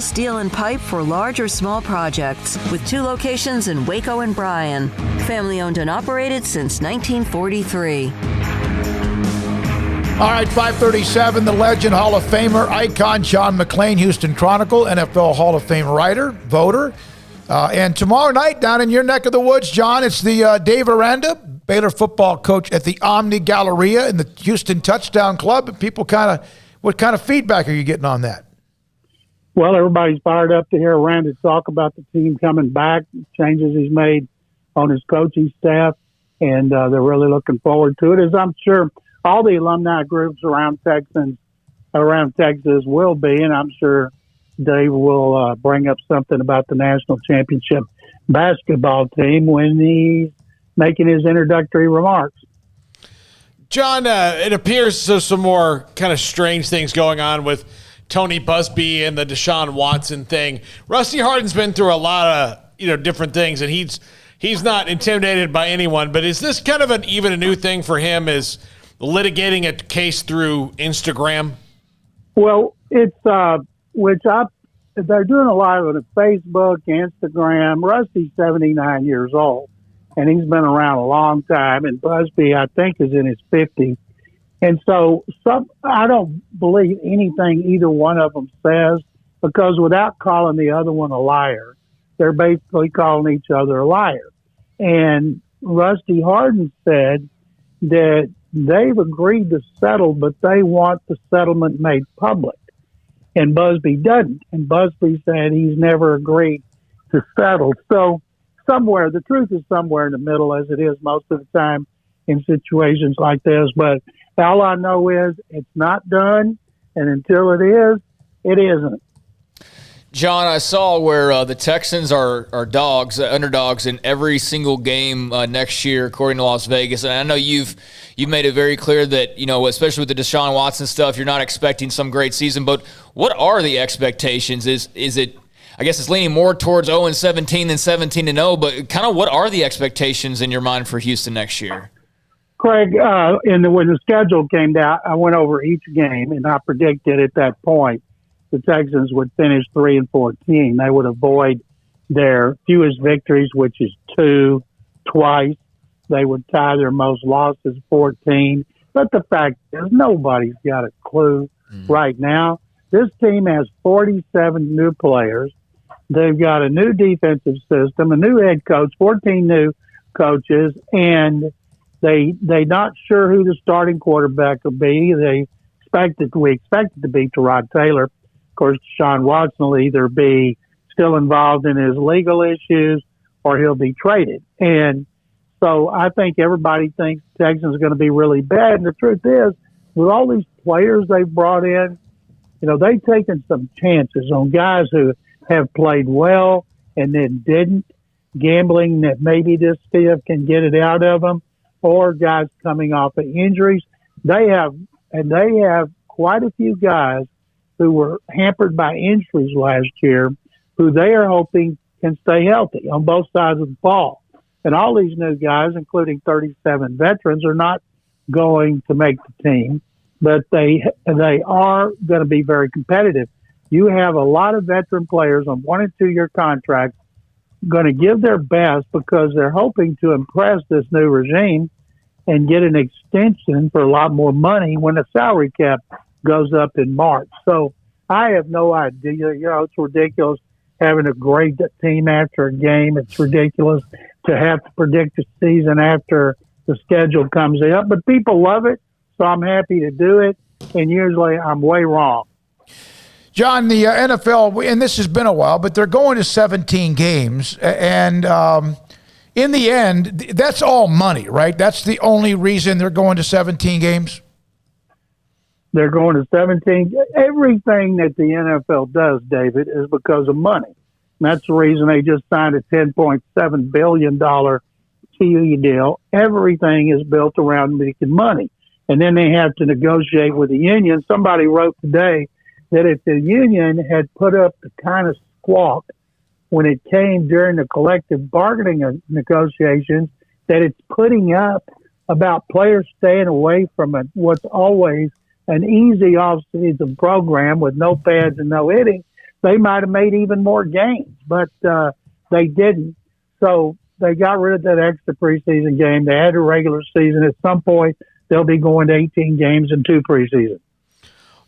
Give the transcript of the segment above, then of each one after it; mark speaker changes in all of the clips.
Speaker 1: Steel and pipe for large or small projects with 2 locations in Waco and Bryan. Family owned and operated since 1943.
Speaker 2: All right, 537, the legend, Hall of Famer, icon, John McClain, Houston Chronicle, NFL Hall of Fame writer, voter. And tomorrow night, down in your neck of the woods, John, it's the Dave Aranda, Baylor football coach at the Omni Galleria in the Houston Touchdown Club. People what kind of feedback are you getting on that?
Speaker 3: Well, everybody's fired up to hear Aranda talk about the team coming back, changes he's made on his coaching staff, and they're really looking forward to it, as I'm sure all the alumni groups around Texas will be, and I'm sure Dave will bring up something about the national championship basketball team when he's making his introductory remarks.
Speaker 4: John, it appears there's some more kind of strange things going on with Tony Busby and the Deshaun Watson thing. Rusty Hardin's been through a lot of different things, and he's not intimidated by anyone. But is this kind of a new thing for him? Is litigating a case through Instagram?
Speaker 3: Well, it's they're doing a lot of it on Facebook, Instagram. Rusty's 79 years old, and he's been around a long time. And Busby, I think, is in his 50s. And so I don't believe anything either one of them says, because without calling the other one a liar, they're basically calling each other a liar. And Rusty Hardin said that they've agreed to settle, but they want the settlement made public. And Busby doesn't. And Busby said he's never agreed to settle. So the truth is somewhere in the middle, as it is most of the time in situations like this. But all I know is it's not done, and until it is, it isn't.
Speaker 5: John, I saw where the Texans are underdogs in every single game next year, according to Las Vegas. And I know you've made it very clear that, especially with the Deshaun Watson stuff, you're not expecting some great season. But what are the expectations? Is it? I guess it's leaning more towards 0-17 than 17-0. But kind of what are the expectations in your mind for Houston next year?
Speaker 3: Craig, when the schedule came down, I went over each game, and I predicted at that point the Texans would finish 3-14. They would avoid their fewest victories, which is 2, twice. They would tie their most losses, 14. But the fact is, nobody's got a clue right now. This team has 47 new players. They've got a new defensive system, a new head coach, 14 new coaches, and they're not sure who the starting quarterback will be. We expect it to be Tyrod Taylor. Of course, Deshaun Watson will either be still involved in his legal issues or he'll be traded. And so I think everybody thinks Texans are going to be really bad. And the truth is, with all these players they've brought in, they've taken some chances on guys who have played well and then didn't, gambling that maybe this stuff can get it out of them, or guys coming off of injuries. They have quite a few guys who were hampered by injuries last year, who they are hoping can stay healthy on both sides of the ball. And all these new guys, including 37 veterans, are not going to make the team, but they are going to be very competitive. You have a lot of veteran players on 1- and 2-year contracts going to give their best because they're hoping to impress this new regime and get an extension for a lot more money when the salary cap goes up in March. So I have no idea. It's ridiculous having a great team after a game. It's ridiculous to have to predict the season after the schedule comes up. But people love it, so I'm happy to do it. And usually I'm way wrong.
Speaker 2: John, the NFL, and this has been a while, but they're going to 17 games. And in the end, that's all money, right? That's the only reason they're going to 17 games?
Speaker 3: They're going to 17. Everything that the NFL does, David, is because of money. And that's the reason they just signed a $10.7 billion TV deal. Everything is built around making money. And then they have to negotiate with the union. Somebody wrote today that if the union had put up the kind of squawk when it came during the collective bargaining negotiations that it's putting up about players staying away from what's always an easy off-season program with no pads and no hitting, they might have made even more games, but they didn't. So they got rid of that extra preseason game. They had a regular season. At some point, they'll be going to 18 games and 2 preseason.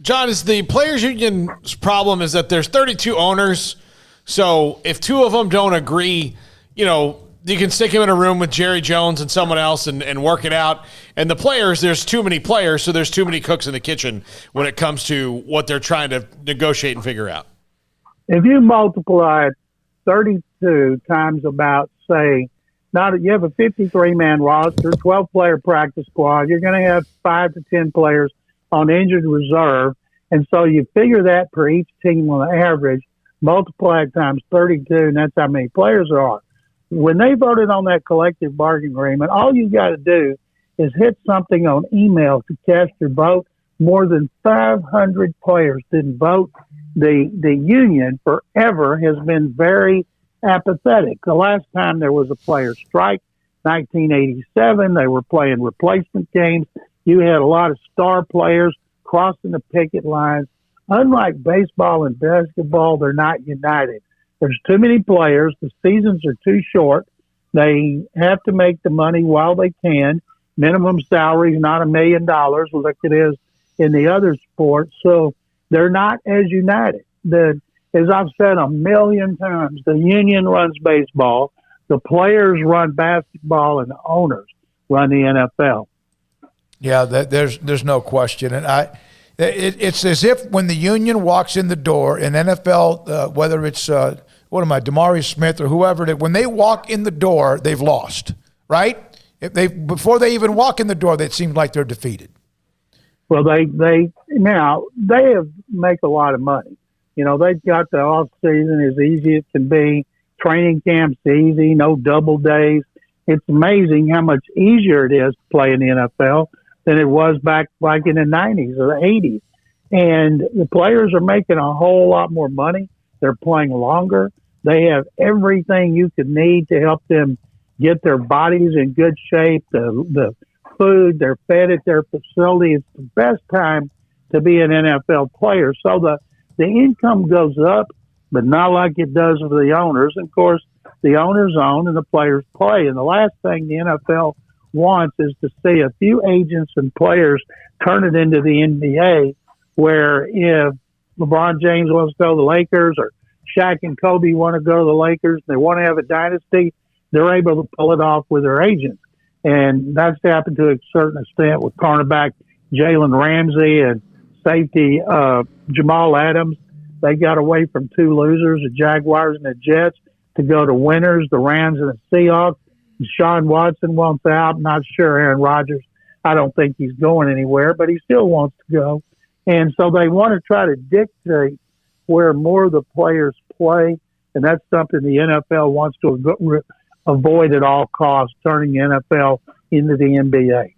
Speaker 4: John, is the Players Union's problem is that there's 32 owners, so if 2 of them don't agree, you can stick him in a room with Jerry Jones and someone else and work it out. And the players, there's too many players, so there's too many cooks in the kitchen when it comes to what they're trying to negotiate and figure out.
Speaker 3: If you multiply 32 times about, say, you have a 53-man roster, 12-player practice squad, you're going to have 5 to 10 players on injured reserve. And so you figure that per each team on average, multiply it times 32, and that's how many players there are. When they voted on that collective bargaining agreement, all you got to do is hit something on email to cast your vote. More than 500 players didn't vote. The union forever has been very apathetic. The last time there was a player strike, 1987, they were playing replacement games. You had a lot of star players crossing the picket lines. Unlike baseball and basketball, they're not united. There's too many players. The seasons are too short. They have to make the money while they can. Minimum salary is not $1 million like it is in the other sports. So they're not as united. As I've said a million times, the union runs baseball, the players run basketball, and the owners run the NFL.
Speaker 2: Yeah, there's no question. And it's as if when the union walks in the door in NFL, whether it's Demarius Smith or whoever, when they walk in the door, they've lost, right? Before they even walk in the door, it seems like they're defeated.
Speaker 3: Well, they make a lot of money. They've got the off season as easy as it can be. Training camp's easy, no double days. It's amazing how much easier it is to play in the NFL than it was back like in the 90s or the 80s. And the players are making a whole lot more money. They're playing longer. They have everything you could need to help them get their bodies in good shape. The food, they're fed at their facility. It's the best time to be an NFL player. So the income goes up, but not like it does for the owners. Of course, the owners own and the players play. And the last thing the NFL wants is to see a few agents and players turn it into the NBA, where if LeBron James wants to go to the Lakers or Shaq and Kobe want to go to the Lakers, they want to have a dynasty, they're able to pull it off with their agents. And that's happened to a certain extent with cornerback Jalen Ramsey and safety Jamal Adams. They got away from 2 losers, the Jaguars and the Jets, to go to winners, the Rams and the Seahawks. Deshaun Watson wants out. Not sure Aaron Rodgers. I don't think he's going anywhere, but he still wants to go. And so they want to try to dictate where more of the players play, and that's something the NFL wants to avoid at all costs, turning the NFL into the NBA.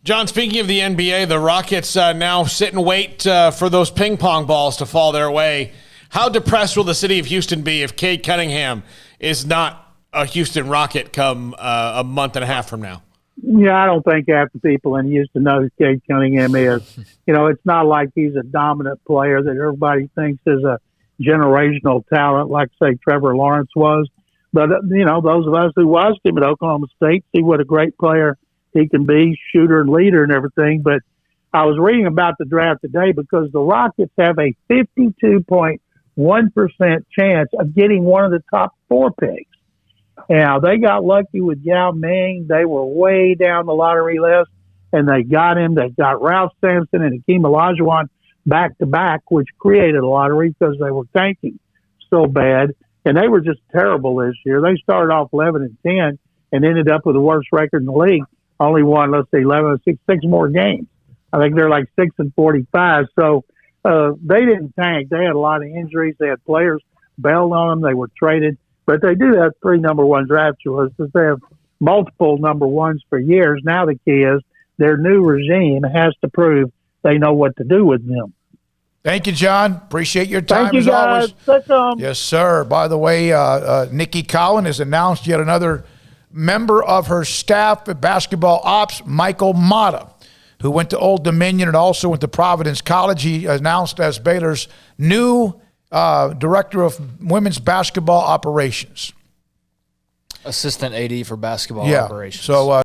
Speaker 4: John, speaking of the NBA, the Rockets now sit and wait for those ping pong balls to fall their way. How depressed will the city of Houston be if Cade Cunningham is not a Houston Rocket come a month and a half from now?
Speaker 3: Yeah, I don't think half the people in Houston know who Cade Cunningham is. It's not like he's a dominant player that everybody thinks is a generational talent like, say, Trevor Lawrence was. But, those of us who watched him at Oklahoma State see what a great player he can be, shooter and leader and everything. But I was reading about the draft today because the Rockets have a 52.1% chance of getting one of the top 4 picks. Now, they got lucky with Yao Ming. They were way down the lottery list, and they got him. They got Ralph Sampson and Hakeem Olajuwon back-to-back, which created a lottery because they were tanking so bad. And they were just terrible this year. They started off 11-10 and ended up with the worst record in the league. Only won, 6 more games. I think they're like 6-45. So they didn't tank. They had a lot of injuries. They had players bailed on them. They were traded. But they do have 3 number 1 draft choices. They have multiple number 1s for years. Now the key is their new regime has to prove they know what to do with them.
Speaker 2: Thank you, John. Appreciate your time.
Speaker 3: Thank you,
Speaker 2: as
Speaker 3: guys.
Speaker 2: always. Yes, sir. By the way, Nikki Collin has announced yet another member of her staff at basketball ops, Michael Mata, who went to Old Dominion and also went to Providence College. He announced as Baylor's new director of women's basketball operations.
Speaker 5: Assistant AD for basketball
Speaker 2: Yeah.
Speaker 5: operations.
Speaker 2: So